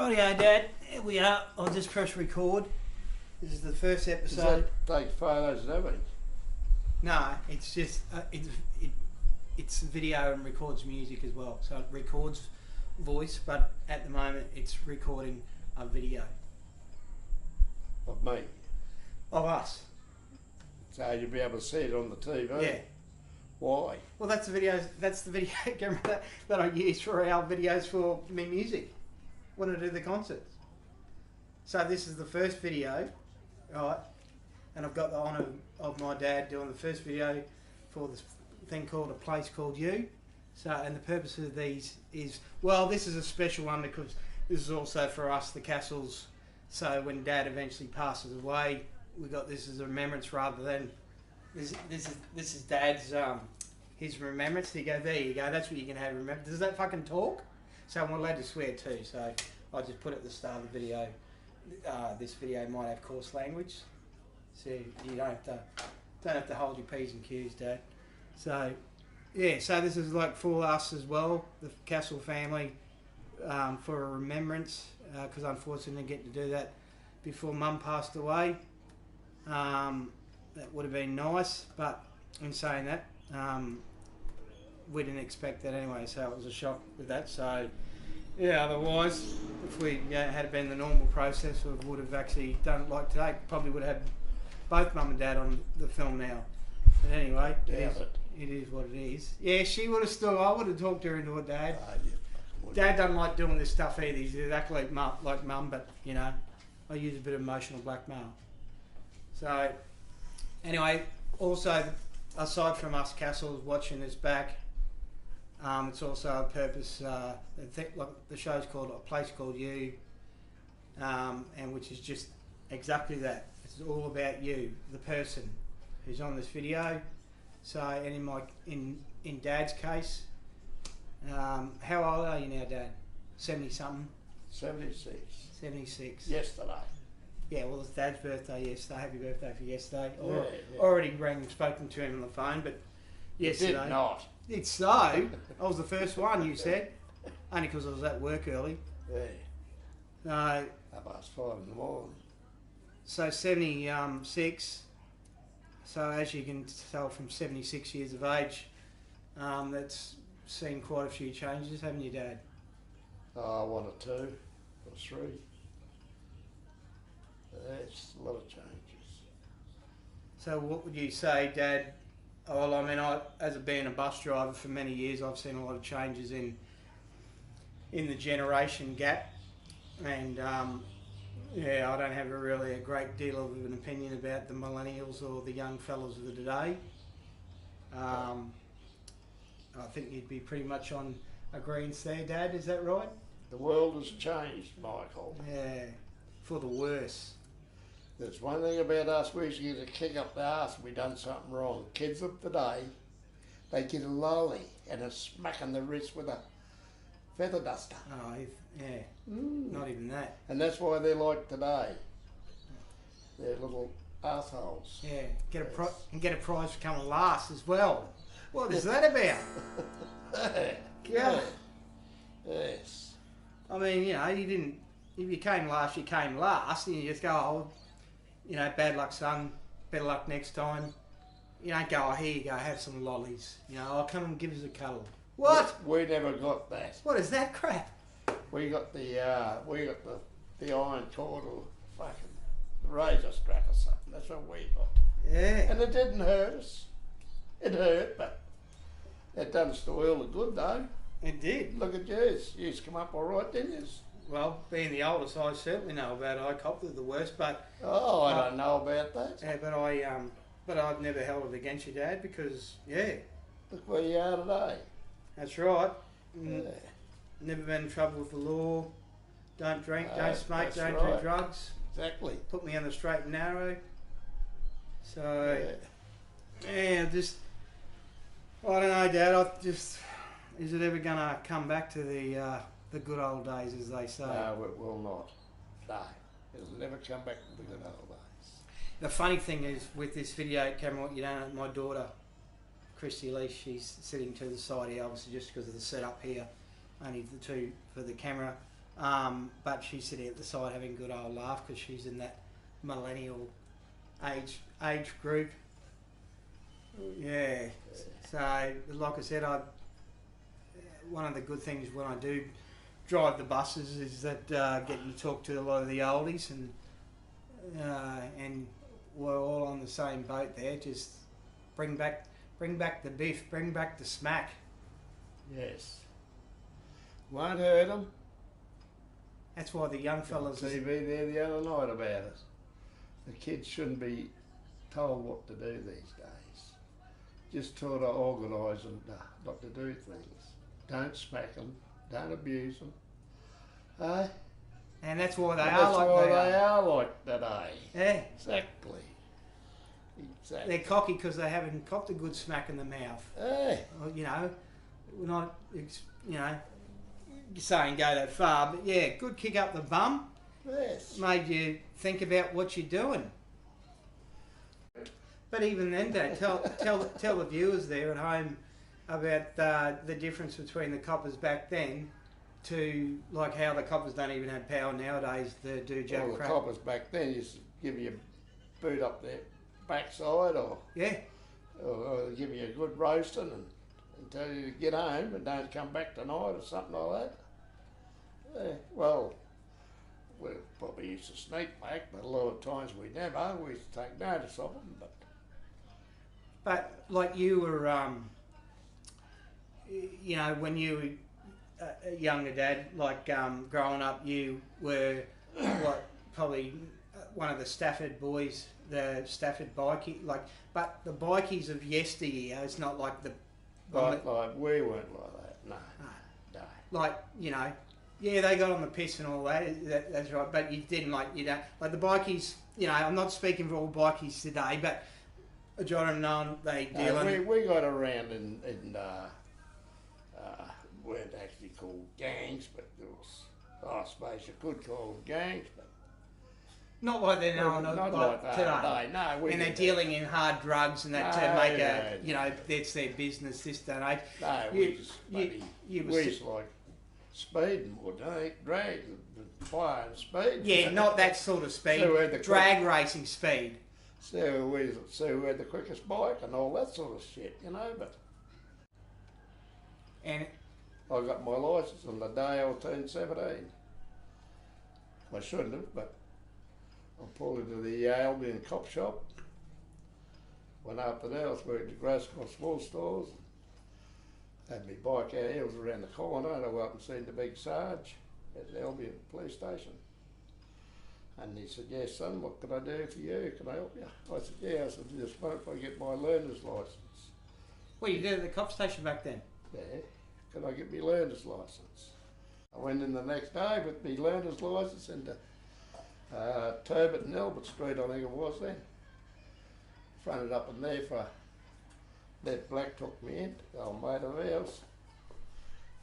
Rightio, Dad. Here we are. I'll just press record. This is the first Does episode. that take photos and everything? No, it's just it's video and records music as well. So it records voice, but at the moment it's recording a video Of me? of us. So you'll be able to see it on the TV? Yeah. Why? Well, that's the video. That's the video camera that I use for our videos for me music when I do the concerts. So this is the first video, right? And I've got the honour of my dad doing the first video for this thing called A Place Called You. So, and the purpose of these is, well, this is a special one because this is also for us, the Castles. So when Dad eventually passes away, we got this as a remembrance rather than this is Dad's his remembrance. You go, there you go. That's what you can have remember. Does that fucking talk? So I'm allowed to swear too. So I just put at the start of the video. This video might have coarse language, so you don't have to hold your P's and Q's, Dad. So yeah, so this is like for us as well, the Castle family, for a remembrance, because unfortunately I didn't get to do that before Mum passed away. That would have been nice, but in saying that, we didn't expect that anyway, so it was a shock with that. So yeah, otherwise, if we had been the normal process, we would have actually done it like today. Probably would have had both Mum and Dad on the film now. But anyway, it is what it is. Yeah, she would have still. I would have talked her into it, Dad. Dad doesn't like doing this stuff either. He's exactly like Mum, but you know, I use a bit of emotional blackmail. So anyway, also aside from us Castles watching this back, it's also a purpose. The show's called A Place Called You, and which is just exactly that. It's all about you, the person who's on this video. So, and in Dad's case, how old are you now, Dad? 70 something. 76. 76. Yesterday. Yeah, well, it's Dad's birthday yesterday. Happy birthday for yesterday. Yeah. Already rang and spoken to him on the phone, but yesterday. You did not. It's so. I was the first one, you said. Only because I was at work early. Yeah. About 5 in the morning. So 76. So as you can tell from 76 years of age, that's seen quite a few changes, haven't you, Dad? Oh, 1 or 2 or 3. It's a lot of changes. So what would you say, Dad? Well, I mean, as being a bus driver for many years, I've seen a lot of changes in the generation gap, and yeah, I don't have really a great deal of an opinion about the millennials or the young fellas of the today. I think you'd be pretty much on agreement there, Dad. Is that right? The world has changed, Michael. Yeah, for the worse. There's one thing about us, we used to get a kick up the arse if we done something wrong. Kids of today, they get a lolly and a smack on the wrist with a feather duster. Oh, yeah. Not even that. And that's why they're like today. They're little assholes. Yeah, get a prize for coming last as well. What is that about? Yeah. Yes. I mean, you know, if you came last, you came last, and you just go, oh, you know, bad luck, son, better luck next time. You don't go, oh, here you go, have some lollies. You know, oh, come and give us a cuddle. What? We never got that. What is that crap? We got the iron cord or fucking razor strap or something. That's what we got. Yeah. And it didn't hurt us. It hurt, but it done us the world of good though. It did. Look at yours. You used to come up all right, didn't you? Well, being the oldest, I certainly know about it. I copped it the worst, but oh, I don't know about that. Yeah, but I've never held it against you, Dad, because yeah. Look where you are today. That's right. Yeah. Never been in trouble with the law. Don't drink, don't smoke, don't do drugs. Exactly. Put me on the straight and narrow. So yeah, just I don't know, Dad. Is it ever gonna come back to the good old days, as they say? No, it will not. No, it'll never come back to the good old days. The funny thing is, with this video camera, you don't know, my daughter, Christy Lee, she's sitting to the side here, obviously just because of the setup here. Only the two for the camera. But she's sitting at the side having a good old laugh because she's in that millennial age group. Yeah. So, like I said, one of the good things when I do drive the buses is that getting to talk to a lot of the oldies, and we're all on the same boat there. Just bring back the biff, bring back the smack. Yes. Won't hurt them. That's why the young fellas. TV there the other night about it. The kids shouldn't be told what to do these days. Just taught to organise them not to do things. Don't smack them. Don't abuse them. Eh? And that's why they are like today. Yeah. Exactly. They're cocky because they haven't copped a good smack in the mouth. Hey. Well, you know, we're not, you know, saying go that far, but yeah, good kick up the bum. Yes. Made you think about what you're doing. But even then, Dad, tell the viewers there at home about the difference between the coppers back then to like how the coppers don't even have power nowadays to do jack Well, crap. the coppers back then used to give you a boot up their backside or give you a good roasting and tell you to get home and don't come back tonight or something like that. Yeah, well, we probably used to sneak back, but a lot of times we never. We used to take notice of them. But like you were, you know, when you were a younger dad, like growing up, you were what probably one of the Stafford boys, the Stafford bikie, like. But the bikies of yesteryear, it's not like the. Like we weren't like that. No. Like, you know, yeah, they got on the piss and all that. That's right. But you didn't like like the bikies. You know, I'm not speaking for all bikies today, but John and Nan, they deal. We got around in weren't actually called gangs, but there was, I suppose you could call them gangs, but not like they're known like today. No, and they're dealing in hard drugs and that to make you know, that's their business this day and age. No, we used to like speeding more, drag, fire and speed. Yeah, not that sort of speed. So drag racing speed. So we had the quickest bike and all that sort of shit, you know, but. And I got my licence on the day I turned 17. I shouldn't have, but I pulled into the Albion cop shop. Went after that, I was working at Grasshopper Small Stores. Had my bike out here, it was around the corner, and I went up and seen the big Sarge at the Albion police station. And he said, yes son, what can I do for you? Can I help you? I said, yeah. I said, just wait if I get my learner's licence. What you did at the cop station back then? Yeah. Can I get my learner's licence? I went in the next day with my learner's licence into Turbot and Albert Street, I think it was then. Fronted up in there for that black took me in, the old mate of ours.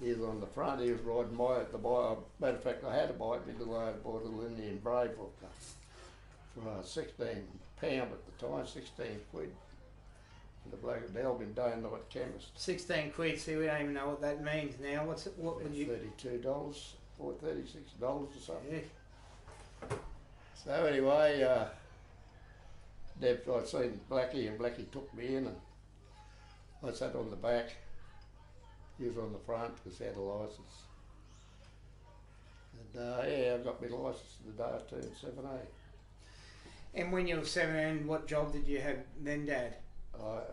He was on the front, he was riding the bike. Matter of fact, I had a bike because I had bought a little Indian Brave for £16 at the time, 16 quid. The bloke at the Albion Day and Night Chemist. 16 quid, see, we don't even know what that means now. What would you... $32 or $36 or something. Yeah. So anyway, I'd seen Blackie and Blackie took me in and I sat on the back. He was on the front because he had a licence. And yeah, I got my licence the day I turned 17. And when you were 17, what job did you have then, Dad? I'll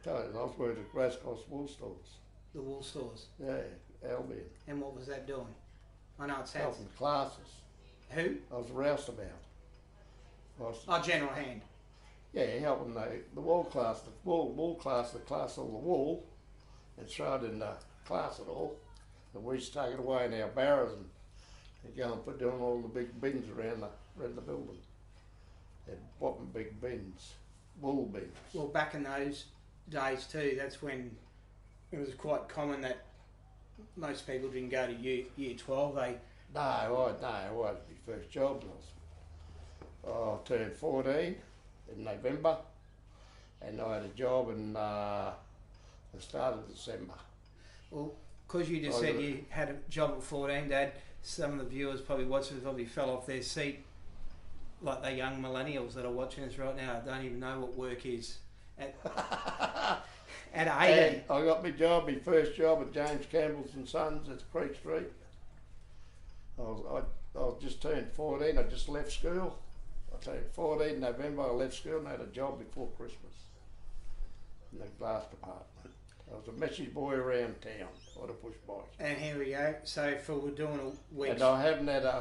tell you, I was working at Grasshopper Wool Stores. The wool stores? Yeah, Albion. And what was that doing? I know it sounds... Helping classes. Who? I was a roustabout. General hand. Yeah, helping the wool class, the class all the wool and throw it in the class at all. And we used to take it away in our barrows and go and put down all the big bins around the building. They're whopping big bins, wool bins. Well, back in those days too, that's when it was quite common that most people didn't go to year 12. No, it wasn't my first job. I turned 14 in November, and I had a job in the start of December. Well, because you just said you had a job at 14, Dad, some of the viewers probably watching probably fell off their seat, like the young millennials that are watching us right now. Don't even know what work is. At 18. I got my first job at James Campbell's and Sons at Creek Street. I just turned 14, I just left school. I turned 14 in November, I left school and had a job before Christmas in the glass department. I was a message boy around town on a push bike. And here we go. So for we're doing a week. And I have never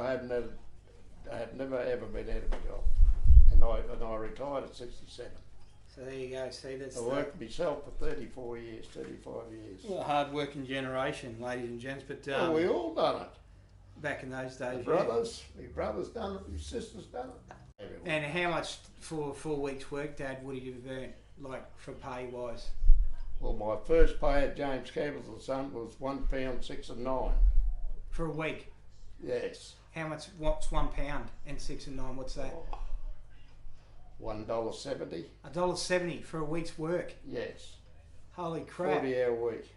ever been out of a job. And I retired at 67. So there you go. See, that's I worked myself for 35 years. Well, a hard-working generation, ladies and gents. But well, we all done it. Back in those days, my brothers done it. My sisters done it. Everyone. And how much for 4 weeks' work, Dad, would you have earned, like for pay-wise? Well, my first pay at James Campbell's and Son was £1 6 and 9. For a week? Yes. How much? What's £1 and 6 and 9? What's that? $1.70. $1.70 for a week's work. Yes. Holy crap! 40-hour week.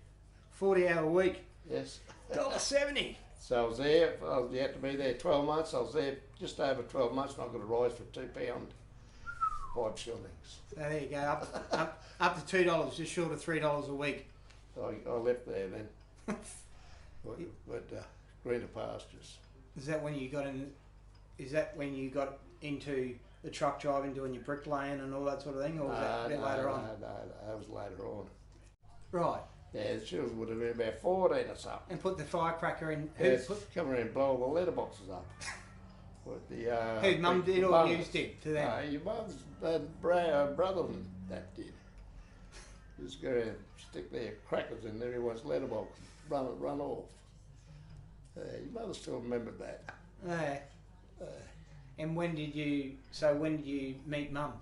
40-hour week. Yes. $1.70. So I was there. You had to be there 12 months. I was there just over 12 months, and I got a rise for £2, 5 shillings. So there you go. Up to $2, just short of $3 a week. I left there then. but greener pastures. Is that when you got in? Is that when you got into the truck driving, doing your bricklaying and all that sort of thing, or was that a bit later on? No, that was later on. Right. Yeah, the children would have been about 14 or something. And put the firecracker in. Come around and blow all the letterboxes up. Who, Mum did or you did to them? Your mum's brother and that did. Just go and stick their crackers in everyone's letterbox, run off. Your mother still remembered that. And when did you meet Mum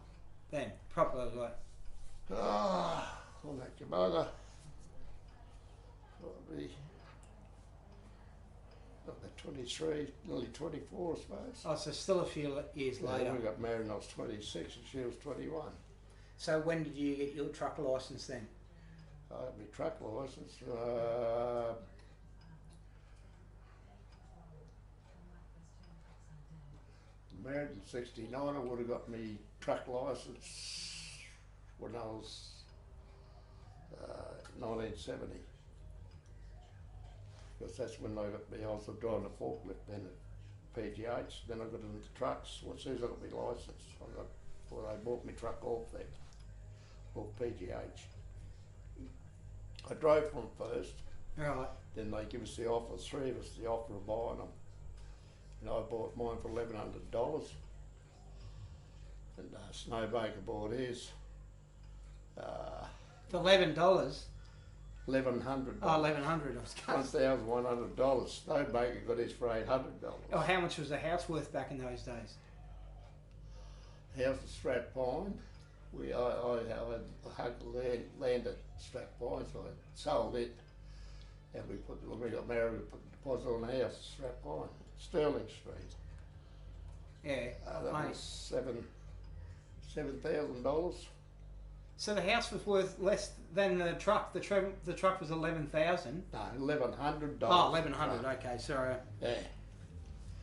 then? Properly, like? I met your mother. Probably not 23, nearly 24, I suppose. Oh, so still a few years later. We got married when I was 26 and she was 21. So when did you get your truck licence then? I had my truck licence. Married in 69, I would have got my truck licence when I was 1970. Because that's when I got me, I was driving a forklift then at PGH, then I got into trucks. Well, as soon as I got my licence, they bought my truck off there, off PGH. I drove for them first. Right. Then they give us the offer, 3 of us, the offer of buying them. And I bought mine for $1,100. And Snowbaker bought his. For $11? $1,100. Oh, $1,100. I was going. $1,100. Snowbaker got his for $800. Oh, how much was the house worth back in those days? House at Strathpine. I had land at Strathpine, so I sold it. And when we got married, we put the deposit on the house at Strathpine, Sterling Street. Yeah. That was $7,000. So the house was worth less than the truck. The truck was $11,000. No, $1,100. Oh, $1,100. Okay, sorry. Yeah.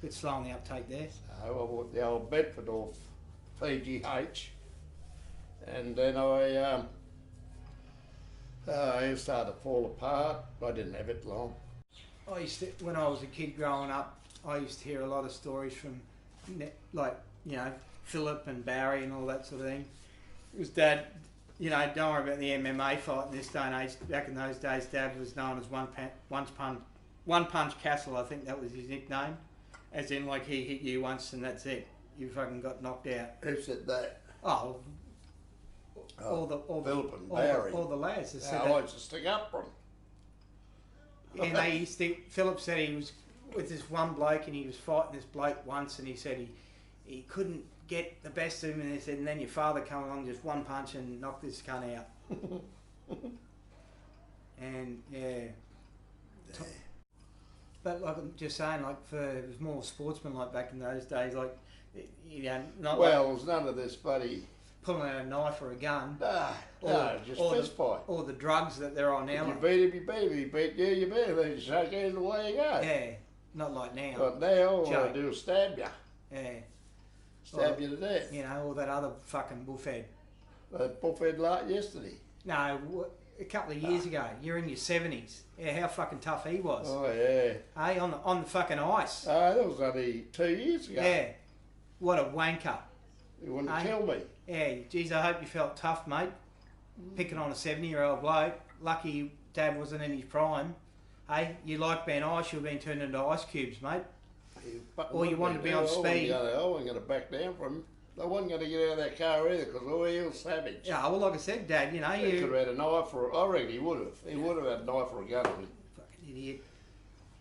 Bit slow on the uptake there. So I bought the old Bedford off PGH, and then I it started to fall apart. I didn't have it long. When I was a kid growing up, I used to hear a lot of stories from, like, Philip and Barry and all that sort of thing. It was Dad. Don't worry about the MMA fight in this day and age. Back in those days, Dad was known as One Punch Castle. I think that was his nickname. As in, like, he hit you once and that's it. You fucking got knocked out. Who said that? All the Philip and Barry. All the lads. I used to stick up for them. And they used to. Philip said he was with this one bloke and he was fighting this bloke once, and he said he couldn't get the best of him, and he said, and then your father come along, just one punch and knocked this cunt out. And but like I'm just saying, like it was more sportsman like back in those days, like not. Well, it was none of this bloody pulling out a knife or a gun. No, just fist fight. Or the drugs that they're on now. You beat him, you beat him. He beat you, you beat him. Then you shake hands, away you go. Yeah, not like now. But now, all I do is stab you. Yeah. Stab you to death. You know, all that other fucking bullfed. That bullfed like yesterday. No, a couple of years ago. You're in your 70s. Yeah, how fucking tough he was. Oh, yeah. Hey, on the fucking ice. That was only 2 years ago. Yeah. What a wanker. He wanted to kill me. Yeah, geez, I hope you felt tough, mate. Picking on a 70-year-old bloke. Lucky Dad wasn't in his prime. Hey, you like being ice, you've been turned into ice cubes, mate. Or you wanted to be on speed. I wasn't going to back down from him. I wasn't going to get out of that car either because he was savage. Yeah, well, like I said, Dad, you know, He could have had a knife I reckon he would have. He would have had a knife or a gun on him. Fucking idiot.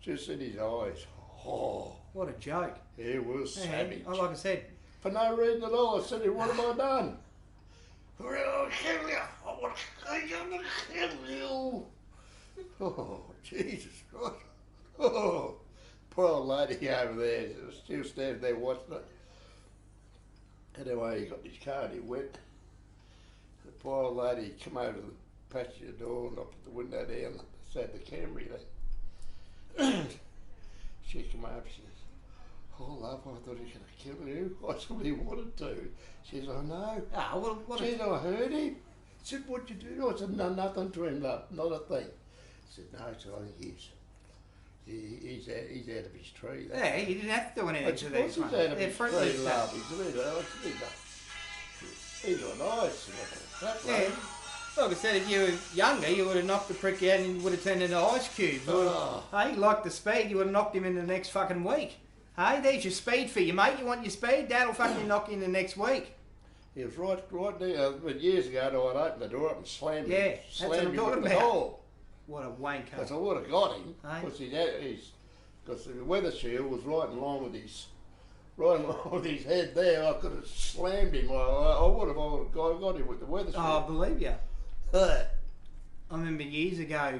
Just in his eyes. Oh. What a joke. He was savage. Like I said. For no reason at all. I said, what have I done? I'll kill you. I want to kill you. Oh, Jesus Christ. Oh, poor old lady over there. Still standing there watching it. Anyway, he got his car and he went. The poor old lady come over to the passenger door and I put the window down and sat the Camry there. She come up, she says, oh love, I thought he was going to kill you. I said he wanted to. She says, I know. What she said, I heard him. I said, what'd you do? I said, no, nothing to him, love, not a thing. I said, no, so I think he's out of his tree. Yeah, he didn't have to do anything to these ones. He's out of his tree, love. He's on ice. Yeah. Like I said, if you were younger, you would have knocked the prick out and would have turned into ice cubes. Hey, like the speed, you would have knocked him in the next fucking week. Hey, there's your speed for you, mate. You want your speed? Dad'll fucking knock you in the next week. He was right there. But years ago, I'd opened the door up and slammed him. Yeah, that's what I'm talking about. What a wanker. Because I would have got him. Because the weather shield was right in line with his head there. I could have slammed him. I would have got him with the weather shield. Oh, I believe you. I remember years ago.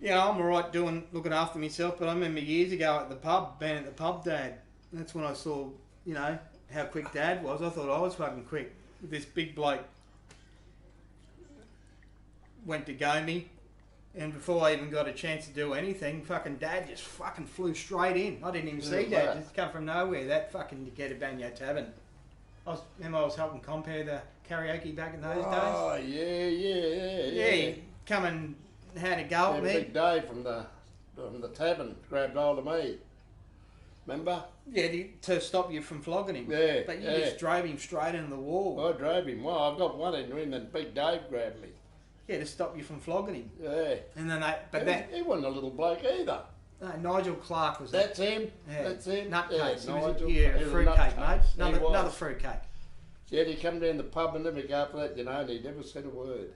Yeah, I'm alright looking after myself, but I remember years ago at the pub, being at the pub, Dad. That's when I saw, you know, how quick Dad was. I thought I was fucking quick. This big bloke went to go me, and before I even got a chance to do anything, fucking Dad just fucking flew straight in. I didn't even see Dad, just come from nowhere. That fucking Get a Banyo Tavern. I was helping compare the karaoke back in those days. Oh, yeah. He come and had a go at me. Big Dave from the tavern grabbed hold of me. Remember? Yeah, to stop you from flogging him. Yeah. But you just drove him straight into the wall. I drove him. Well, I got one into him and Big Dave grabbed me. Yeah, to stop you from flogging him. Yeah. And then he wasn't a little bloke either. No, Nigel Clark was That's it. him. Yeah. That's him. Nutcase. Nigel. He was a fruitcake, mate. Another fruitcake. Yeah, he come down the pub and let me go after that, you know, and he never said a word.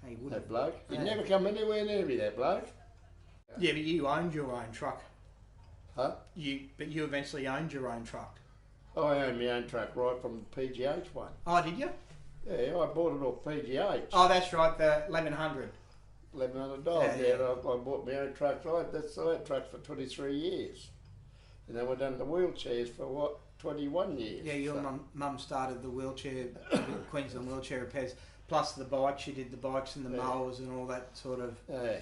He wouldn't. That bloke. He'd never come anywhere near me, that bloke. Yeah, but you owned your own truck. Huh? But you eventually owned your own truck. I owned my own truck right from the PGH one. Oh, did you? Yeah, I bought it off PGH. Oh, that's right, the 1100. $1,100. Yeah. I bought my own truck. I had trucks for 23 years. And then we done the wheelchairs for 21 years. Yeah, your mum started the wheelchair, Queensland wheelchair repairs, plus the bikes. She did the bikes and the mowers and all that sort of. Yeah.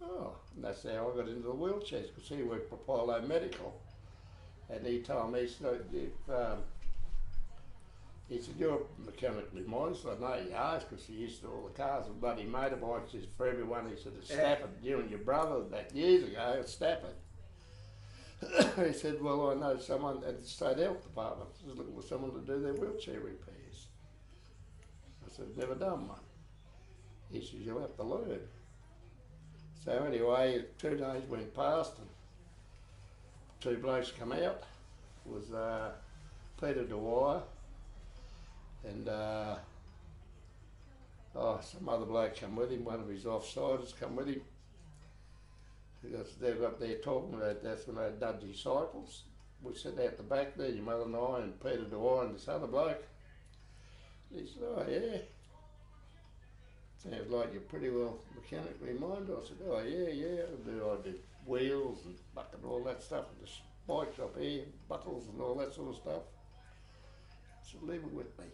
Oh, and that's how I got into the wheelchairs, because he worked for Polo Medical. And he told me, he said, you're mechanically minded. So I know he is, because he used to do all the cars and bloody motorbikes. He said, for everyone, he said, at Stafford, you and your brother, that years ago at Stafford. He said, well, I know someone at the State Health Department is looking for someone to do their wheelchair repairs. I said, never done one. He said, you'll have to learn. So anyway, 2 days went past and 2 blokes come out. It was Peter Dwyer and some other bloke come with him, one of his offsiders come with him. Because they're up there talking about that's when they had dodgy cycles. We sat out the back there, your mother and I and Peter Dwyer and this other bloke. He said, oh yeah. Sounds like you're pretty well mechanically minded. I said, oh yeah, I do wheels and bucket and all that stuff, and the spikes up here, buckles and all that sort of stuff. She's living with me.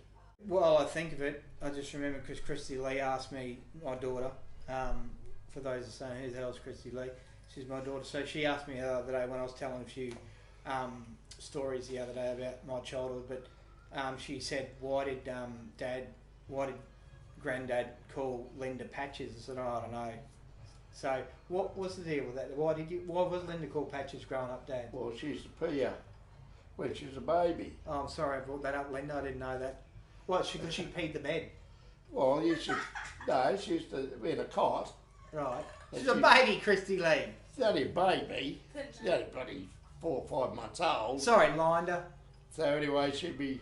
Well, I think of it, I just remember because Christy Lee asked me, my daughter, for those saying who the hell is Christy Lee, she's my daughter, so she asked me the other day when I was telling a few stories the other day about my childhood, but she said, why did Granddad call Linda Patches? I said, oh, I don't know. So what's the deal with that? Why was Linda called Patches growing up, Dad? Well, she used to pee her when she was a baby. Oh, I'm sorry I brought that up, Linda. I didn't know that. What? Because she peed the bed. Well, she used to be in a cot. Right. She's a baby, Christy Lee. She's only a baby. She's only bloody 4 or 5 months old. Sorry, Linda. So anyway, she'd be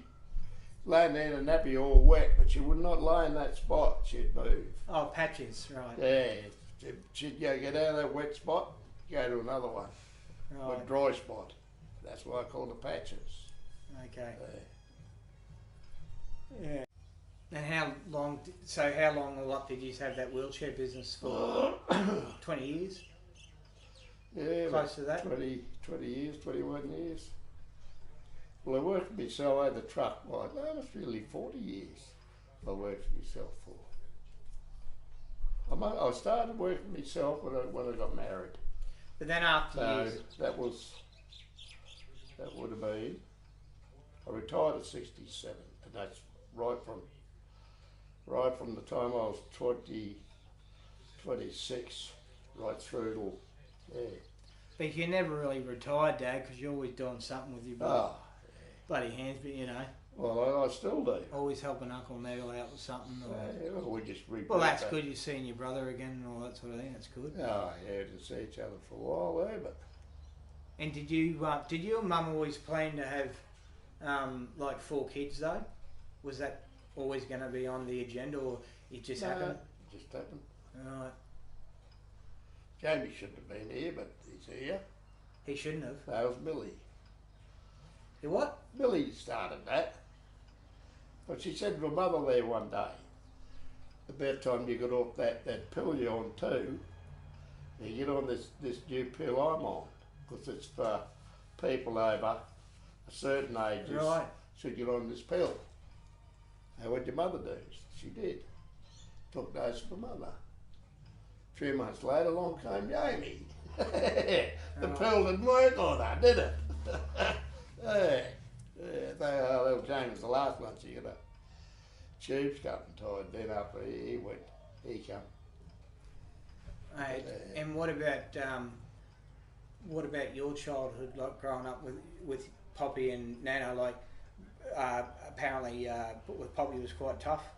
laying there in a nappy all wet, but she would not lie in that spot. She'd move. Oh, Patches, right. Yeah. She'd get out of that wet spot, go to another one. Right. A dry spot. That's why I call the Patches. Okay. Yeah. And how long or what did you have that wheelchair business for? 20 years? Yeah. Close to that? 20 years, 21 years. Well, I worked for myself, I had the truck, well, that was really 40 years I worked for myself for. I started working for myself when I got married. But then after years... that would have been, I retired at 67, and that's right from the time I was 26, right through till, yeah. But you never really retired, Dad, because you're always doing something with your bloody hands, but you know. Well, I still do. Always helping Uncle Neville out with something. Or... well, we just well, that's good. You're seeing your brother again and all that sort of thing. That's good. Oh, yeah, didn't see each other for a while there, but. And did you and Mum always plan to have like 4 kids though? Was that always going to be on the agenda, or it just happened? It just happened. Right. Jamie shouldn't have been here, but he's here. He shouldn't have. That was Billy. You what? Billy started that. But she said to her mother there one day, about time you got off that pill you're on too, you get on this new pill I'm on, because it's for people over a certain age should get on this pill. And what'd your mother do? She did. Took those for the mother. 3 months later, along came Jamie. The pill didn't work on her, did it? Little Jamie was the last one. She got a tubes cut and tied. Then after he come. Right. And what about your childhood, like growing up with Poppy and Nana? Like apparently, with Poppy was quite tough.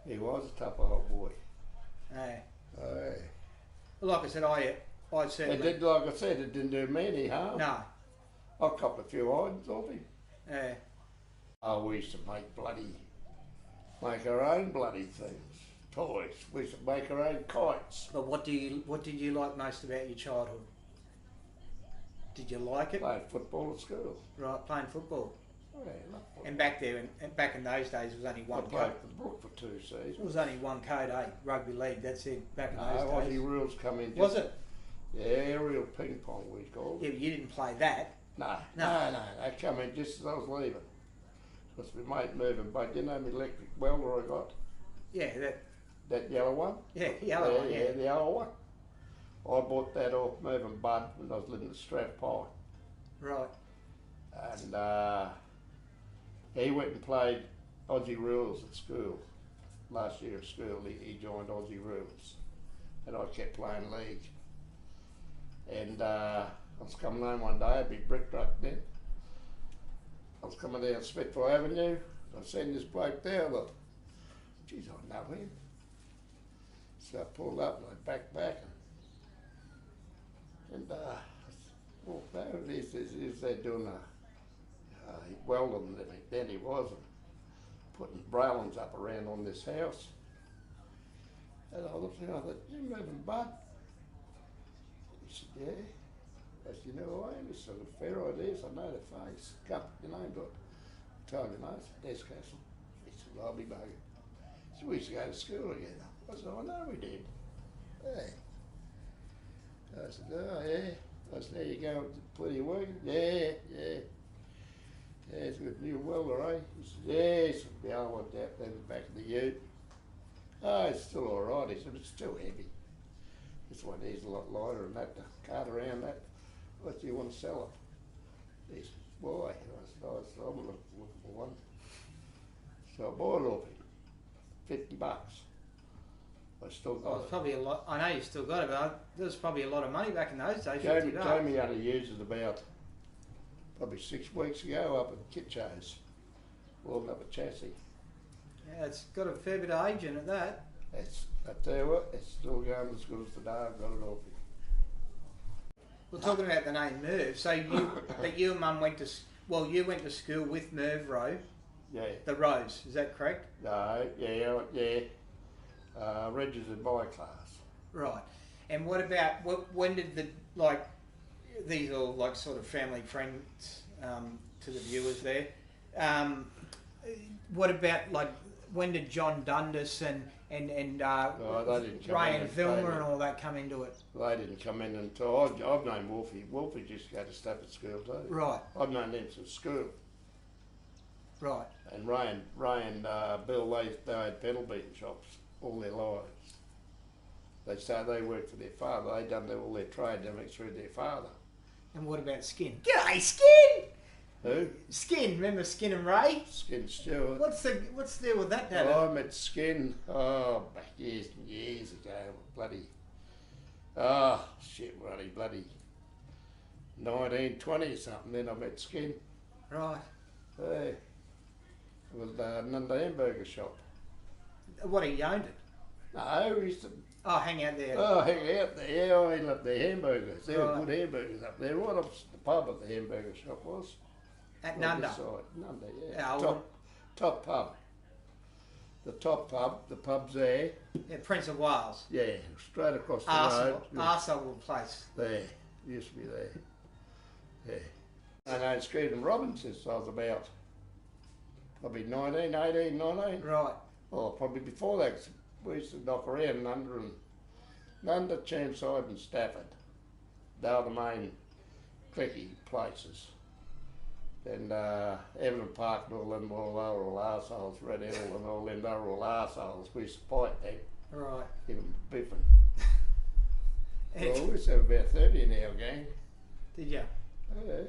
He was a tough old boy. Hey. Hey. Well, like I said, I certainly. Like I said, it didn't do me any harm. No. I copped a few items off him. Yeah. Oh, we used to make our own bloody things, toys. We used to make our own kites. But what did you like most about your childhood? Did you like it? Playing football at school. Right, playing football. Oh, yeah, I love football. And back in those days, it was only one I played code. for the Brook for 2 seasons. It was only one code, rugby league. That's it. Back in those days. Aussie rules come in. Was it? Yeah, real ping pong we called. Yeah, but you didn't play that. No. They come in just as I was leaving. Because my mate moving, but you know my electric welder I got? Yeah, that yellow one? Yeah, yellow one, yeah. The yellow one. I bought that off moving Bud when I was living at Strath Pine. Right. And he went and played Aussie rules at school. Last year at school he joined Aussie rules. And I kept playing league. And I was coming home one day, I'd be brick truck then. I was coming down Spitfire Avenue, I seen this bloke there, I thought, geez, I know him. So I pulled up and I backed back and walked over. He's there doing welding, then he was, and putting railings up around on this house. And I looked at him, I thought, you moving, Bud? He said, yeah. I said, you know who I am? He said, fair ideas, I know the face. Your name, but told him, it's Des Castle. He said, well, I'll be buggered. So we used to go to school together. I said, I know we did. Hey. I said, oh yeah. I said, there you go, plenty of work? Yeah. Yeah, he's a good new welder, eh? He said, yeah, he said, yeah, I want that in the back of the ute. Oh, it's still alright, he said, it's still heavy. This one is a lot lighter than that, to cart around that. What do you want to sell it? He said, why? And I said, I'm looking for one. So I bought it off him, $50. I still got Well, it's it. probably a lot. I know you still got it, but there was probably a lot of money back in those days. Jamie $50. had to use it about probably 6 weeks ago up at Kitcho's, welding up a chassis. Yeah, it's got a fair bit of age in it, that. I tell you what, it's still going as good as the day I've got it off him. Well, talking about the name Merv, so you and Mum went to, well, you went to school with Merv Rowe, Yeah. the Rose, is that correct? No, yeah. Reggie's in my class. Right. And what about, when did these are like sort of family friends to the viewers there. What about like, when did John Dundas and No, they didn't come Ray in and Vilma and all that come into it? They didn't come in until I've known Wolfie. Wolfie just go to stuff at school too. Right. I've known them since school. Right. And Ray and Bill, they had pedal beating shops all their lives. They worked for their father. They done all their trade through their father. And what about Skin? G'day, Skin! Who? Skin, remember Skin and Ray? Skin Stewart. What's the deal with that, Dad? Well, I met Skin, back years and years ago. Bloody 1920 or something. Then I met Skin. Right. Hey, it was Nunda hamburger shop. What, he owned it? No, we used to Hang out there. hang out there. Yeah, I loved their hamburgers. They were Right. good hamburgers up there. Right up the pub at the hamburger shop was. At On Nunda. this side. Nunda, yeah. Yeah, I Top pub. The top pub, the pub's there. Yeah, Prince of Wales. Yeah, straight across the Arsehole road. arsehole place. There, used to be there. Yeah. I know Stephen Robbins since I was about probably 19, 18, 19. Right. Or probably before that, 'cause we used to knock around Nunda, Chermside and Stafford. They were the main clicky places. And Evelyn Park and all them, all they were all arseholes, Red Hill and all them, they were all arseholes. We used to fight them, Right. give them biffing. And Well, we used to have about 30 in our gang. did you? Yeah.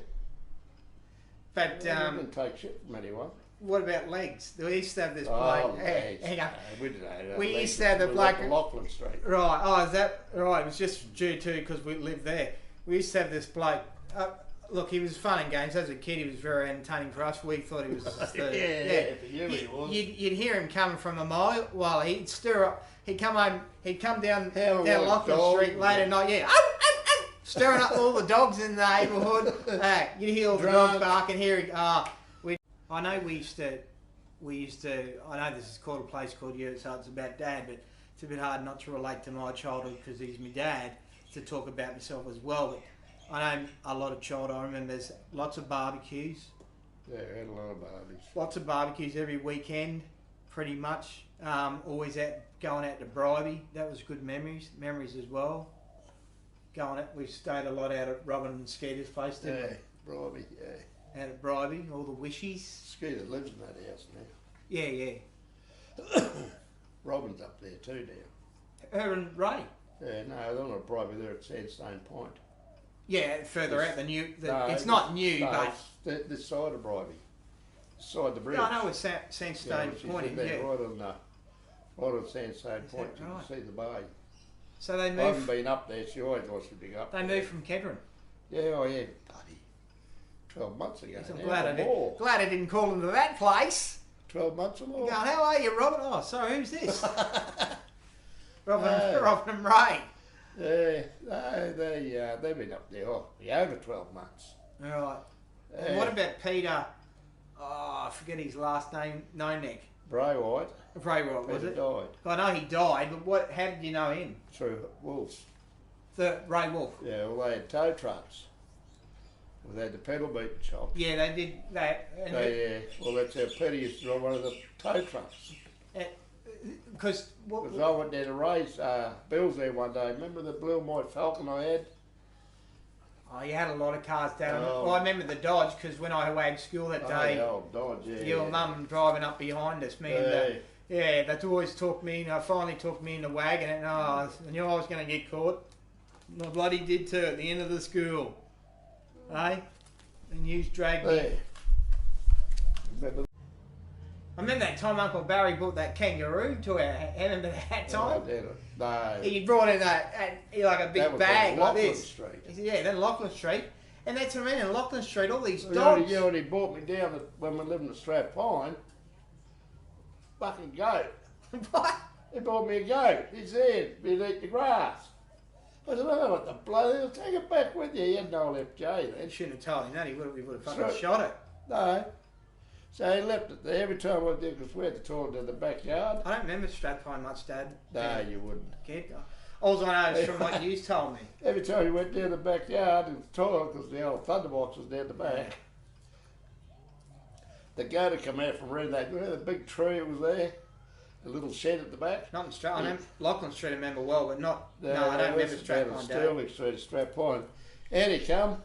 But We didn't take shit from anyone. what about legs? We used to have this bloke. Legs. Hang on. We didn't have We legs. used to have the We bloke- went to Lachlan Street. Right. Oh, is that right? It was just due to because we lived there. We used to have this bloke. Look, he was fun and games. As a kid, he was very entertaining for us. We thought he was just Yeah, for you he was. You'd hear him coming from a mile. Well, he'd stir up. He'd come home. He'd come down How down like Lachlan dogs, Street late yeah. at night. Yeah, stirring up all the dogs in the neighbourhood. You'd hear all the dogs Drunk. barking. I know we used to. I know this is called a place called you, so it's about Dad, but it's a bit hard not to relate to my childhood because he's my dad to talk about myself as well. But I know a lot of childhood. I remember there's lots of barbecues. Yeah, we had a lot of barbies. Lots of barbecues every weekend, pretty much. Always going out to Bribey. That was good memories as well. We stayed a lot out at Robin and Skeeter's place, didn't Bribey, yeah. we? Out at Bribey, all the wishies. Skeeter lives in that house now. Yeah. Robin's up there too now. Her and Ray. Yeah, no, they're not Bribey, they're at Sandstone Point. Yeah, further out the No, it's not new, no, but it's this side of Bribey. Side the bridge. yeah, I know it's Sandstone she's Point in in there, here. right on Sandstone Is Point, that you right? can see the bay. So they I haven't moved. been up there, she always wants to be up They there. moved from Kedron. Yeah, bloody 12 months ago. I'm now, glad or more. glad I didn't call them to that place. 12 months or more. Going, how are you, Robin? Oh, sorry, who's this? Robin and Ray. Yeah, no, they've been up there over 12 months. All right. Yeah. What about Peter? Oh, I forget his last name. No neck. Bray White, Braywell, was Peter it? died I know he died, but how did you know him? through wolves. The Ray Wolf. Yeah, well, they had tow trucks. Well, they had the pedal beating shops. Yeah, they did that. And Well, that's how Petty used to drive one of the tow trucks. because Because I went there to raise Bill's there one day. Remember the blue and white Falcon I had? Oh, you had a lot of cars down. Oh. Well, I remember the Dodge because when I wagged school that day, the old Dodge, yeah. your mum driving up behind us, me and the, yeah, that's always took me. Finally took me in the wagon, and I knew I was going to get caught. And I bloody did too at the end of the school, eh? And you dragged me. I remember that time Uncle Barry brought that kangaroo to our. Remember that time? No. He brought in like a big bag like this. Street. Yeah, then Lachlan Street. And that's what I mean, in Lachlan Street, all these dogs. You already brought me down when we lived in Strathpine. Fucking goat. What? He brought me a goat. He said, he'd eat the grass. I said, oh, what the bloody, take it back with you. He had no left J then. You shouldn't have told him that, he would have fucking shot it. No. So he left it there every time I did, because we had the toilet in the backyard. I don't remember Strathpine much, Dad. No, you wouldn't. Kid. All I know is from what you told me. Every time you went down the backyard in the toilet, because the old thunderbox was down the back, the goat would come out from around that, the big tree was there, a little shed at the back. Not in Strathpine. Lachlan Street I remember well, but not. No, I don't remember Strathpine. Stirling Street, Strathpine. And he come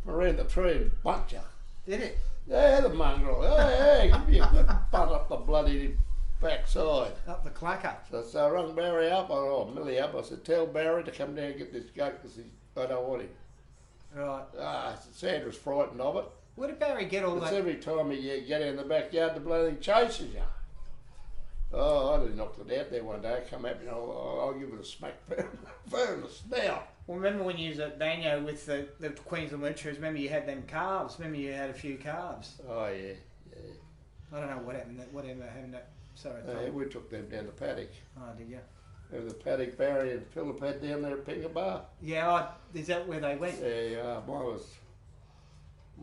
from around the tree and bumped you. Did it? Yeah, the mongrel. Hey, give me a good butt up the bloody backside. Up the clacker. So I rung Barry up, Millie up. I said, tell Barry to come down and get this goat because I don't want him. Right. I said, Sandra's frightened of it. Where did Barry get all that? Every time you get in the backyard, the bloody thing chases you. Oh, I just knocked it out there one day. Come at me, and I'll give it a smack fair in the snout. Well, remember when you was at Danyo with the Queensland Winters, remember you had them calves? Remember you had a few calves? Oh, yeah. I don't know what happened. Whatever happened. Sorry. We took them down the paddock. Oh, did you? There was the paddock Barry and Philip had down there at Pingabar. Yeah, is that where they went? Yeah, mine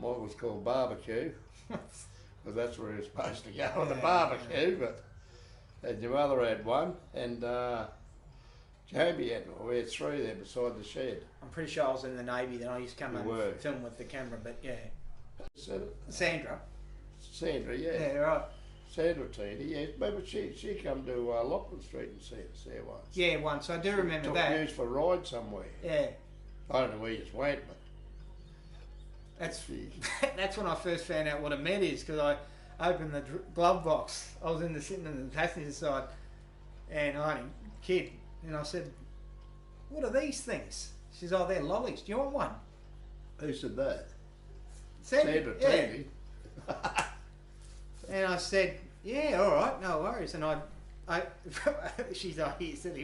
was called Barbecue. Because that's where he was supposed to go on the barbecue, but... And your mother had one, and Jamie had one. We had three there beside the shed. I'm pretty sure I was in the Navy then. I used to come and film with the camera, but yeah. Said it? Sandra, yeah. Yeah, Right. Sandra Tina, yeah. Maybe she come to Lachlan Street and see us there once. Yeah, once. I do remember that. Took news for a ride somewhere. Yeah. I don't know where you went, but... That's when I first found out what a med is, because I opened the glove box. I was sitting in the passenger side, and I had a kid, and I said, "What are these things?" She says, "Oh, they're lollies. Do you want one?" Who said that? Sandra, yeah. And I said, "Yeah, all right, no worries." And she's like, "He said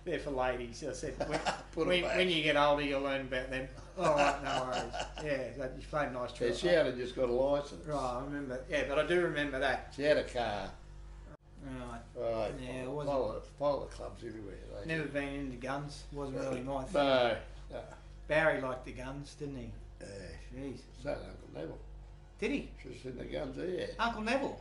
they're for ladies." I said, when you get older, you'll learn about them." All right, no worries. Yeah, you played a nice trick. Yeah, she had just got a licence. Right, I remember. Yeah, but I do remember that. She had a car. Right. Yeah, it wasn't. Follow the clubs everywhere. Never been into guns. Wasn't really my thing. No. Barry liked the guns, didn't he? Yeah. Jeez. So Uncle Neville. Did he? She's in the guns there. Uncle Neville.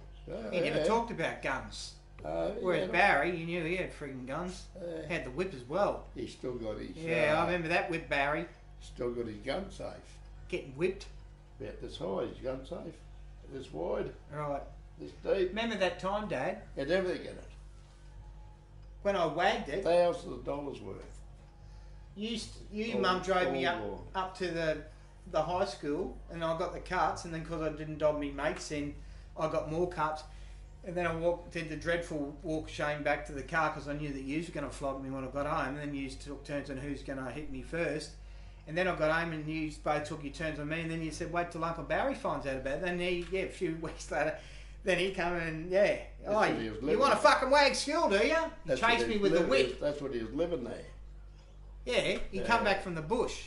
He never talked about guns. Whereas yeah, Barry, you knew he had frigging guns. Had the whip as well. He's still got his... Yeah, I remember that with Barry. Still got his gun safe. Getting whipped. About this high, his gun safe. This wide. Right. This deep. Remember that time, Dad? Had everything in it. When I wagged it. Thousands of dollars worth. Mum drove me up to the high school, and I got the carts, and then because I didn't dog me mates in, I got more carts. And then I did the dreadful walk of shame back to the car because I knew that you were going to flog me when I got home. And then you took turns on who's going to hit me first. And then I got home and you both took your turns on me. And then you said, wait till Uncle Barry finds out about it. Then a few weeks later, then he come and, you want to fucking wag school, do you? He chased me with the whip. That's what he was living there. Yeah, he come back from the bush.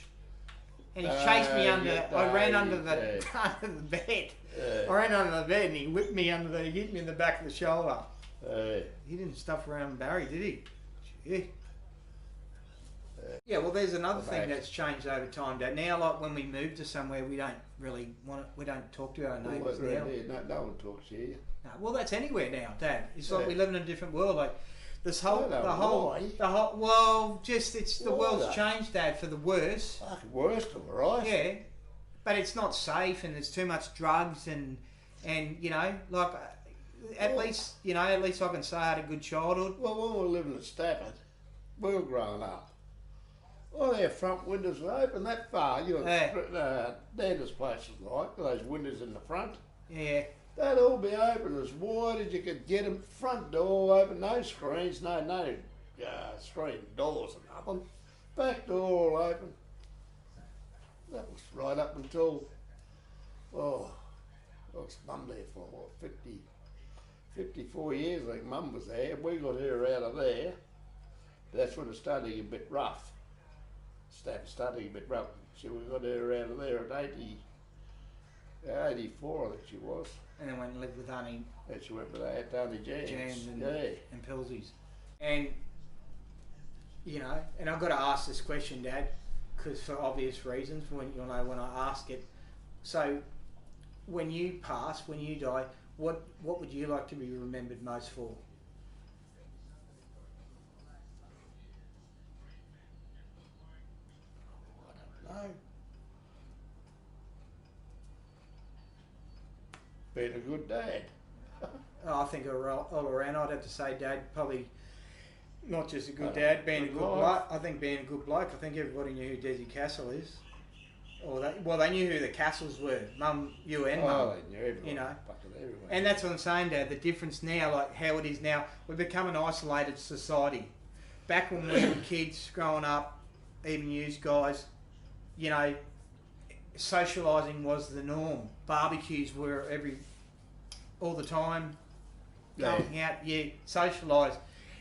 And he chased me I ran under the bed. I ran under the bed and he whipped me he hit me in the back of the shoulder. He didn't stuff around Barry, did he? Gee. Yeah, well, there's another thing that's changed over time, Dad. Now, like when we move to somewhere, we don't really we don't talk to our neighbours now. No one talks here. No, well, that's anywhere now, Dad. It's like we live in a different world. Like this whole, it's the world's changed, Dad, for the worse. Fucking worse, all right. Yeah, but it's not safe, and there's too much drugs, and you know, like at least I can say I had a good childhood. Well, when we were living at Stafford, we were growing up. All their front windows were open that far. You know, Yeah. Dan's place was like those windows in the front. Yeah. They'd all be open as wide as you could get them. Front door open, no screens, no screen doors or nothing. Back door all open. That was right up until, I was Mum there for what, 54 years. I think Mum was there. We got her out of there. That's when it started to get a bit rough. Started to get a bit rough. So we got her out of there at 84, I think she was. And then went and lived with Auntie. And she went with Auntie Jams. And Pilsies. And, you know, and I've got to ask this question, Dad, because for obvious reasons, when I ask it. So, when you pass, when you die, what would you like to be remembered most for? I don't know. Being a good dad. I think all around, I'd have to say, Dad, probably not just a good dad, being a good bloke. I think being a good bloke. I think everybody knew who Desy Castle is. They knew who the Castles were. Mum, you and Mum. Oh, they knew everyone. You know. Everyone. And that's what I'm saying, Dad. The difference now, like how it is now, we've become an isolated society. Back when we were kids growing up, even you guys, you know, socialising was the norm. Barbecues were all the time. Going out, socialise.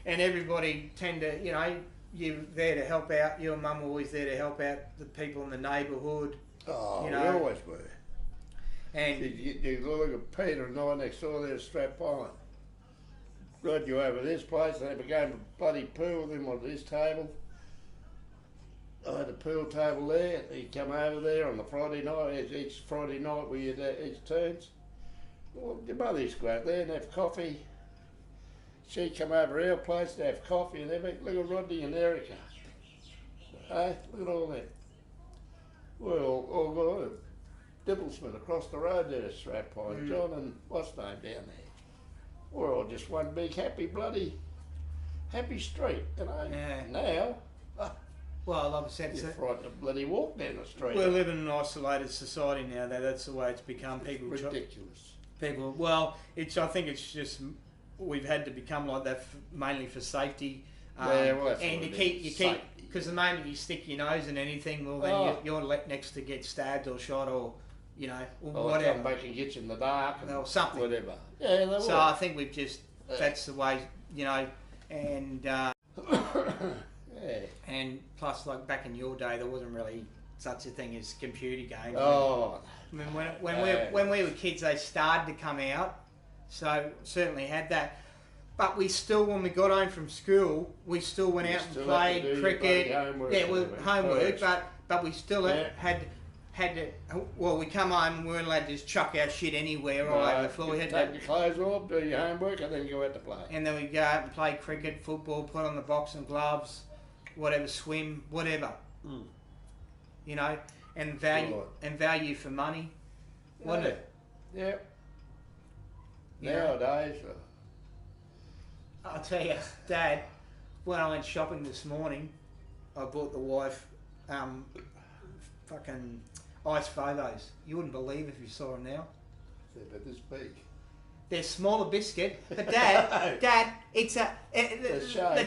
And everybody tend to, you know, you're there to help out. Your mum always there to help out the people in the neighbourhood. Oh, you know. We always were. And you look at Peter and I next door there, strap on. Brought you over to this place, they began to bloody pool with him on his table. I had a pool table there. He'd come over there on the Friday night. Each Friday night we had each turns. Well, your mother used to go out there and have coffee. She'd come over our place to have coffee and everything. Look at Rodney and Erica. Hey, look at all that. We're all got a Dibblesman across the road there at Strathpine. John and what's name down there. We're all just one big happy street, you know. Yeah. Now, well, like I said, you're frightened to bloody walk down the street. we're living in an isolated society now. That's the way it's become. People ridiculous. I think it's just we've had to become like that mainly for safety. And to keep because the moment you stick your nose in anything, well then you're let next to get stabbed or shot or you know whatever. Come back and get you in the dark or something. Whatever. Yeah, so I think we've just that's the way you know, and and plus like back in your day there wasn't really such a thing as computer games. Oh. I mean, when we were kids, they started to come out, so certainly had that. But we still, when we got home from school, we still went out and played cricket. Homework, but we still had to. Well, we come home and we weren't allowed to just chuck our shit anywhere all over the floor. We had to take your clothes off, do your homework, and then go out to play. And then we go out and play cricket, football, put on the boxing gloves, whatever, swim, whatever. You know. And value for money, wasn't it? Yep. Nowadays, I'll tell you, Dad, when I went shopping this morning, I bought the wife fucking ice Fovos. You wouldn't believe if you saw them now. They're about this big. They're smaller biscuit, but Dad, it's the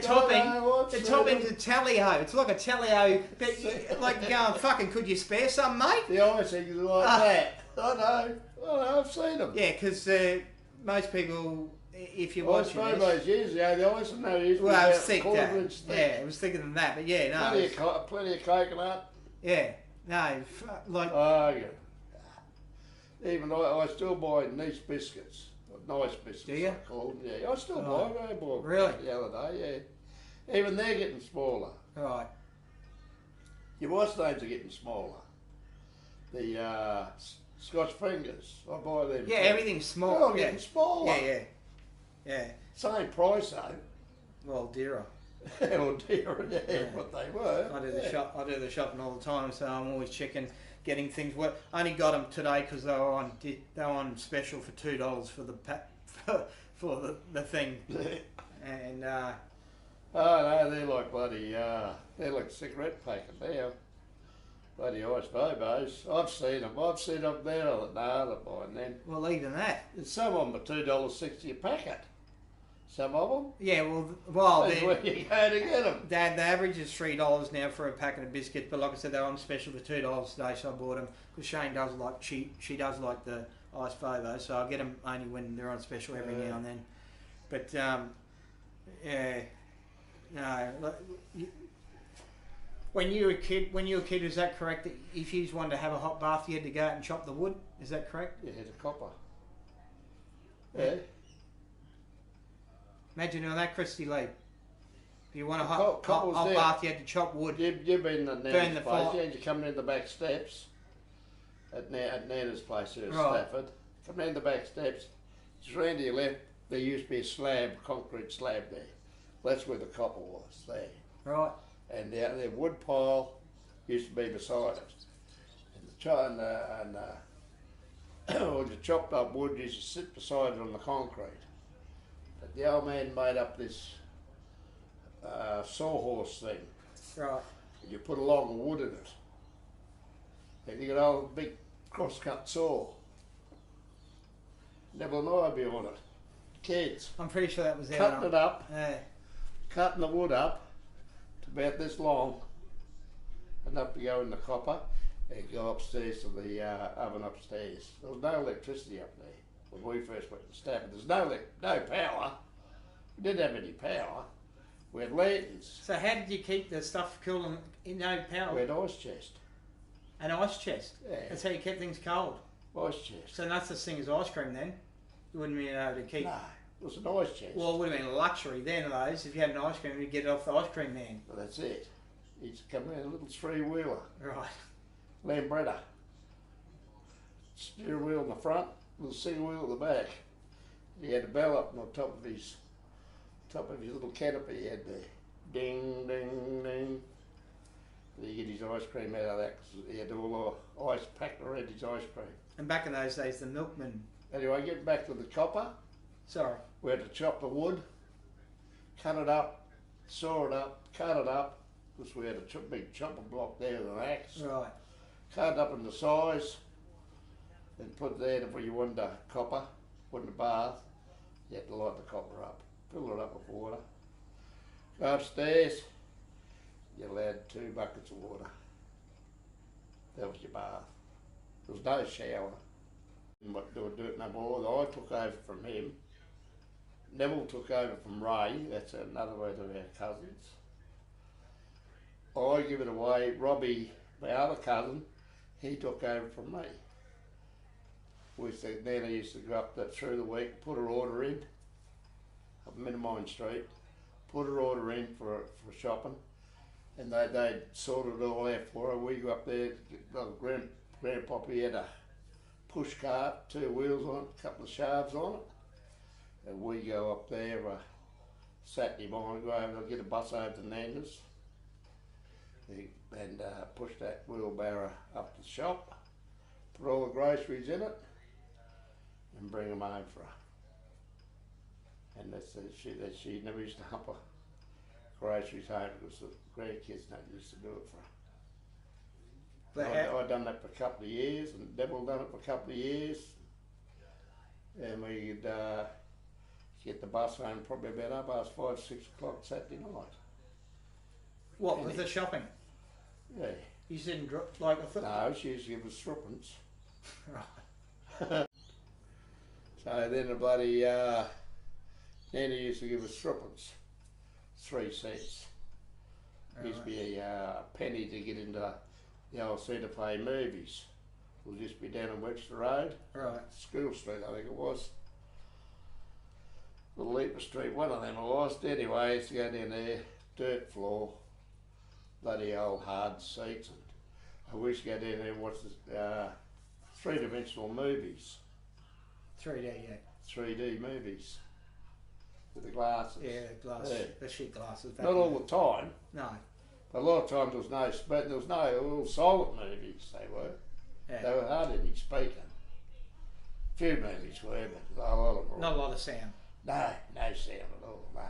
topping's a Tally-Ho. It's like a Tally-Ho, but like going, fucking, could you spare some, mate? The icing is like that. I know, I've seen them. Yeah, because most people, if you're watching this... the icing no use. Well, I was thinking that. Yeah, I was thinking of that, but yeah, no. Plenty of coconut. Yeah, no, like... Oh, yeah. Even I still buy nice biscuits. Nice biscuits. Do you? I call them. Yeah, I still buy them. I bought really? The other day, yeah. Even they're getting smaller. Right. Your wife's names are getting smaller. The Scotch fingers, I buy them. Yeah, everything's small. They're all getting smaller. Yeah. Same price though. Well, dearer. Or dearer, what they were. I do the shopping all the time, so I'm always checking. Getting things. I only got them today because they were on special for $2 for the for the thing, and Oh no, they're like bloody, they're like cigarette packet now. Bloody ice bobos. I've seen them there. No, they're buying them. Well, even that. And some of them are $2.60 a packet. Some of them. Yeah, well, That's where you go to get them. The average is $3 now for a packet of biscuits, but like I said, they're on special for $2 today, so I bought them because Shane does like she does like the ice bobo, so I get them only when they're on special every now and then. But yeah, no. When you were a kid, is that correct? That if you wanted to have a hot bath, you had to go out and chop the wood. Is that correct? Yeah, the copper. Yeah. Imagine doing that, Christy Lee. If you want a Hot hot bath, you had to chop wood. You've been at Burn the Nana's place, fire. yeah, you come in the back steps at Nana's place here at Right. Stafford. Come in the back steps, just round to your left, there used to be a slab, concrete slab there. That's where the copper was, there. Right. And the wood pile used to be beside it. And all the chopped up wood used to sit beside it on the concrete. But the old man made up this sawhorse thing. Right. And you put a log of wood in it. And you got a old big cross-cut saw. Neville and I be on it. Kids. I'm pretty sure that was there. Cutting it up, Yeah. cutting the wood up to about this long, enough to go in the copper, and go upstairs to the oven upstairs. There was no electricity up there when we first went to Stafford. There's no power. We didn't have any power. We had lanterns. So how did you keep the stuff cool in no power? We had ice chest. An ice chest. Yeah. That's how you kept things cold. Ice chest. So that's the thing as ice cream then. You wouldn't be able to keep. No, it was an ice chest. Well, it would have been a luxury then of those. If you had an ice cream, you'd get it off the ice cream man. Well, that's it. He used to come in a little three-wheeler, Right. Lambretta. Steering wheel in the front, little single wheel at the back. He had a bell up on top of his little canopy he had there. Ding, ding, ding. And he get his ice cream out of that because he had all the ice packed around his ice cream. And back in those days, the milkman. Anyway, getting back to the copper, Sorry. we had to chop the wood, cut it up, saw it up, cut it up, because we had a big chopper block there with an axe. Right. Cut it up into size, and put it there if you wanted a copper, put in a bath, you had to light the copper up, fill it up with water. Go upstairs, you're allowed 2 buckets of water. That was your bath. There was no shower. But they would do it no more. I took over from him. Neville took over from Ray, that's another one of our cousins. I give it away. Robbie, my other cousin, he took over from me. Nana used to go up through the week, put her order in, up Minimine Street, put her order in for shopping, and they'd sort it all out for her. We go up there, Grandpapa had a push cart, 2 wheels on it, a couple of shafts on it, and we go up there Saturday morning, go over and get a bus over to Nana's and push that wheelbarrow up to the shop, put all the groceries in it, and bring them home for her. And she never used to hump her groceries home because the grandkids never used to do it for her. I'd done that for a couple of years, and Neville done it for a couple of years, and we'd get the bus home probably about 5, 6 o'clock Saturday night. What, with the shopping? Yeah. You didn't like a foot? No, she used to give us threepence. Right. So then the bloody Nana used to give us threepence, 3 cents. It used to be a penny to get into the old Santa Fe movies. We'll just be down on Webster Road. Right. School Street, I think it was. Little Leaper Street, one of them I lost. Anyway, I used to go down there, dirt floor, bloody old hard seats. And I used to go down there and watch the 3-dimensional movies. 3D, yeah. 3D movies. With the glasses. Yeah, glass. Yeah. The sheet glasses. Not all the time. No. But a lot of times there was no all silent movies, they were. Yeah. They were hardly any speaking. Few movies were, but a lot of them were. Not a lot of sound. No sound at all, no.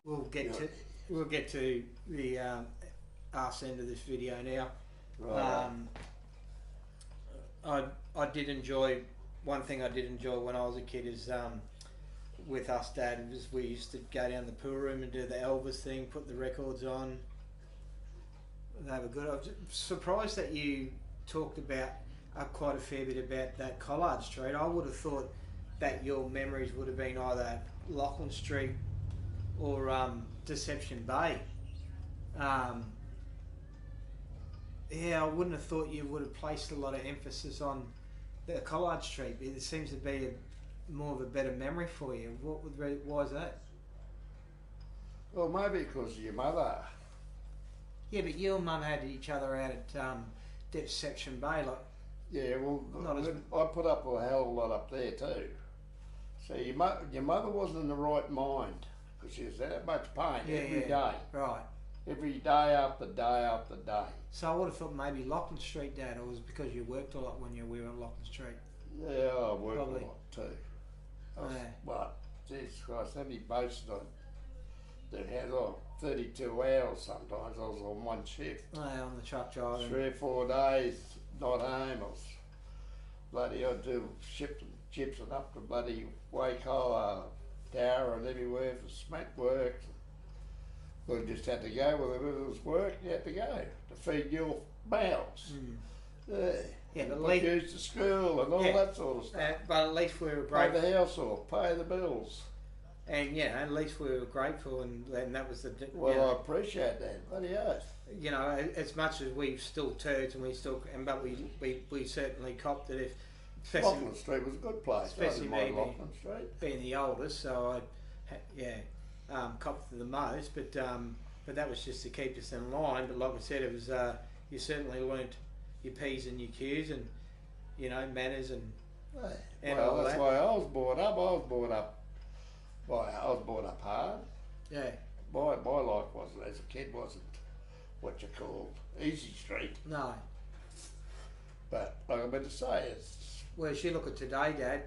We'll get to. we'll get to the arse end of this video now. Right. I did enjoy, one thing I did enjoy when I was a kid is with us, Dad, was we used to go down the pool room and do the Elvis thing, put the records on. They were good. I was surprised that you talked about quite a fair bit about that Collard Street. I would have thought that your memories would have been either Lachlan Street or Deception Bay. Yeah, I wouldn't have thought you would have placed a lot of emphasis on the Collard Street. It seems to be more of a better memory for you. Why is that? Well, maybe because of your mother. Yeah, but you and Mum had each other out at Deception Bay, like. Yeah, well, I put up a hell of a lot up there too. So your mother wasn't in the right mind because she was that much pain every day. Right. Every day after day after day. So I would have thought maybe Lachlan Street, Dad, or was it because you worked a lot when you were at Lachlan Street? Yeah, I worked Probably. a lot too. But, geez Christ, how many boats did I had? 32 hours sometimes. I was on one shift. Yeah, on the truck driving. 3 or 4 days not home. I was bloody, I'd do shipping chips and up to bloody Waco, Tower and everywhere for cement work. We just had to go wherever it was work. You had to go to feed your mouths. Yeah, but put you to school and all that sort of stuff. But at least we were Pay grateful. the house off, pay the bills. And yeah, at least we were grateful, and that was the. Well, I appreciate that. Bloody oath. You know, as much as we still turds and we still, but we certainly copped it. If Lachlan Street was a good place. Especially I didn't mind me Lachlan Street. being the oldest, so I copped the most. But that was just to keep us in line. But like I said, it was you certainly learnt your P's and your Q's and manners and Well, all that's that. why I was brought up. I was brought up hard. Yeah. My life wasn't, as a kid, wasn't what you call easy street. No. But like I meant to say, it's Whereas you look at today, Dad,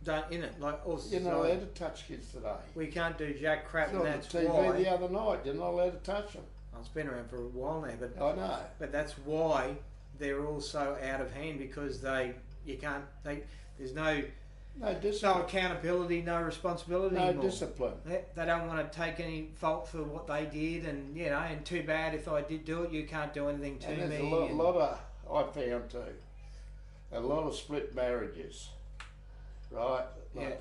don't in it like us. you're not allowed to touch kids today. We can't do jack crap, It's and on that's the TV why. the other night. You're not allowed to touch them. Well, it's been around for a while now, but I know. that's why they're all so out of hand because there's no No discipline. no accountability, no responsibility No anymore. discipline. They don't want to take any fault for what they did, and and too bad if I did do it, you can't do anything to And there's me. a lot of, I found too, a lot of split marriages, right? Like Yeah.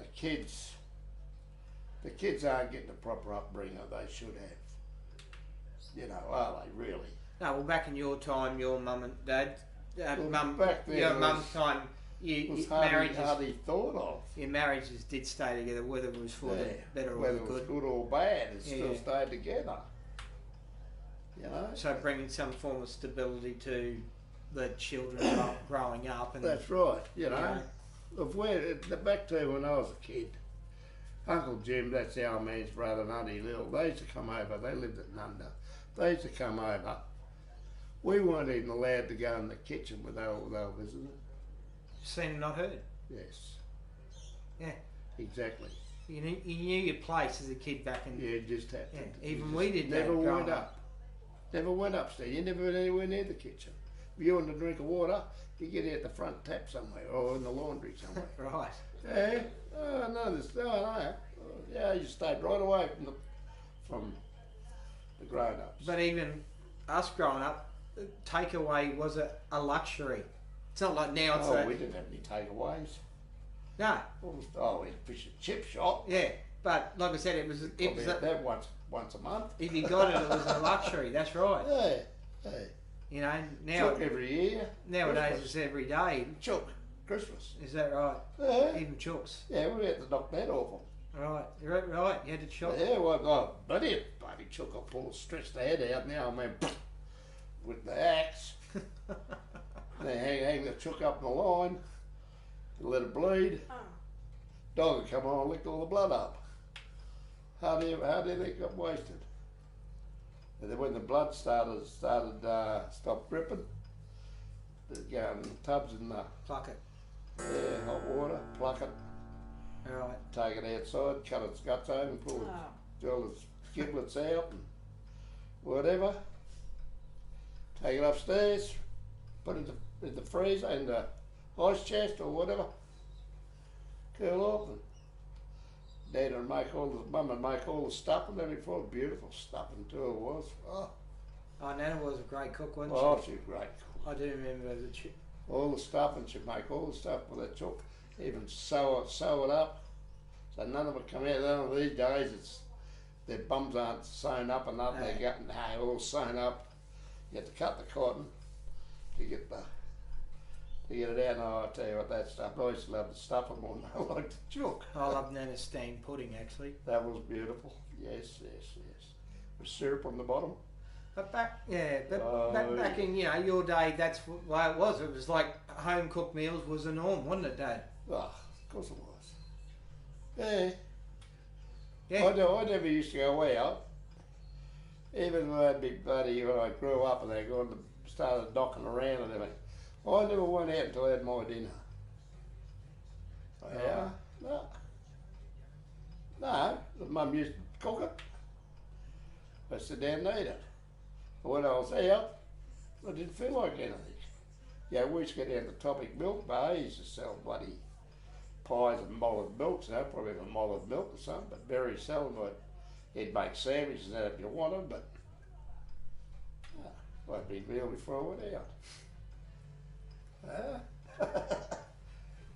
the kids aren't getting the proper upbringing they should have. Are they really? No, well, back in your time, your mum and dad, Well, back then your it mum's was- time, It was marriages, hardly thought of. your marriages did stay together, whether it was for the better or whether the it was good. good or bad, it still Yeah. stayed together. So bringing some form of stability to the children growing up, and That's right. Of where back to when I was a kid, Uncle Jim, that's our man's brother, and Auntie Lil, they used to come over. They lived at Nunda. They used to come over. We weren't even allowed to go in the kitchen when they were visiting. seen, not heard. Yes. Yeah. Exactly. You knew your place as a kid back in. Yeah, just had to. Yeah, you even just we did that never growing went up. Never went upstairs. You never went anywhere near the kitchen. If you wanted a drink of water, you get out the front tap somewhere or in the laundry somewhere. Right. Yeah. Oh no, no. Yeah, you stayed right away from the grown-ups. But even us growing up, takeaway was a luxury. It's not like now. It's we didn't have any takeaways. no. We had a fish and chip shop. Yeah, but like I said, it was That once a month. if you got it, it was a luxury. That's right. Yeah. Now Chook every year. nowadays Christmas. it's every day. Chook. Christmas. Is that right? Yeah. Even chooks. Yeah, we had to knock that off Right. You're right. You had to chop. them. Yeah, bloody chook. I pull, stretch the head out now, man, with the axe. They hang the chook up in the line, let it bleed. Dog would come on and lick all the blood up. How do you think it got wasted? And then when the blood started stop dripping, they'd go in the tubs in the Pluck it. hot water, pluck it, All right. take it outside, cut its guts open, pull all its giblets out, and whatever. Take it upstairs, put it in the freezer, in the ice chest or whatever. Cool off, and Dad would make all the, Mum would make all the stuffing and everything. Beautiful stuffing too it was. Oh, Nana was a great cook, wasn't oh she? she's a great cook. I do remember All the stuffing, she'd make all the stuff with a chook, even sew it up. So none of it come out. None of these days, it's their bums aren't sewn up and up. They're getting all sewn up. You have to cut the cotton to get it out. And I tell you what, that stuff, I used to love the stuffing more than I liked the chook. I love Nana's steamed pudding actually. That was beautiful. Yes. With syrup on the bottom. But back in your day, that's the way it was. It was like home cooked meals was the norm, wasn't it, Dad? Oh, of course it was. Yeah. Yeah. I never used to go out. Even when I'd be bloody, when I grew up and they started knocking around and everything, I never went out until I had my dinner. Yeah. No, Mum used to cook it. I sit down and eat it. But when I was out, I didn't feel like anything. Yeah, we used to go down to Topic Milk Bar. He used to sell bloody pies and molled milks, probably a molled milk or something, but very seldom. He'd make sandwiches and that if you wanted, but I'd be real before I went out.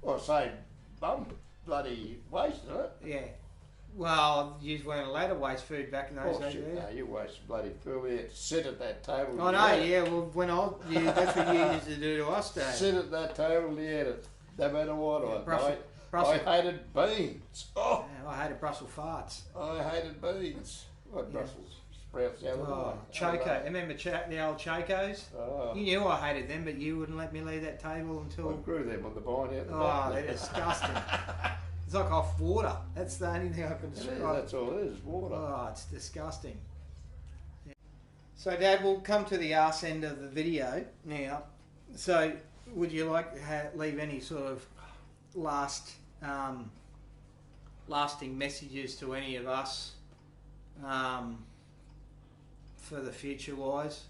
Well, I say, Mum bloody wasted it. Yeah. Well, you weren't allowed to waste food back in those days. Shit, no, you wasted bloody food. We had to sit at that table. I know, yeah. Well, that's what you used to do to us, Dad. Sit at that table and you had it, no matter what. I hated beans. Oh, yeah, I hated Brussels farts. I hated beans. What Brussels sprouts the other way. Choco. Remember the old Chocos? Oh. You knew I hated them, but you wouldn't let me leave that table until. I grew them on the vine out the Oh, back. they're disgusting. It's like off water. That's the only thing I can describe. That's all it is, water. Oh, it's disgusting. Yeah. So, Dad, we'll come to the arse end of the video now. So, would you like to leave any sort of lasting messages to any of us for the future wise?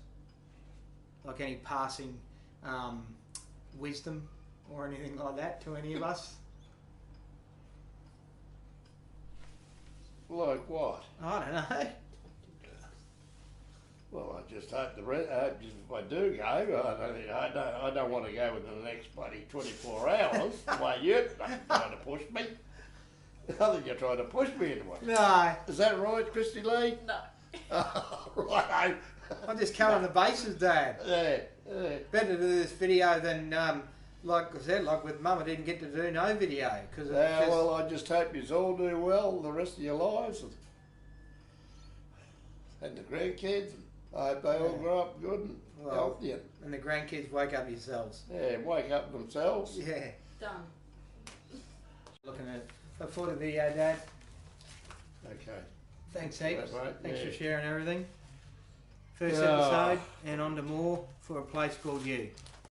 Like any passing wisdom or anything like that to any of us? Like what? I don't know. Well, I just hope if I do go, I don't want to go within the next bloody 24 hours. The way you're trying to push me. I think you're trying to push me into it. No. Is that right, Christy Lee? No. Right. I'm just covering the bases, Dad. Yeah. Better to do this video than, like I said, like with Mum, I didn't get to do no video. Well, I just hope you all do well the rest of your lives. And the grandkids. I hope they all grow up good and healthy. And the grandkids wake up yourselves. Yeah, wake up themselves. Yeah. Done. Looking at a full video, Dad. Okay. Thanks heaps. Right, Thanks for sharing everything. First episode, and on to more for A Place Called You.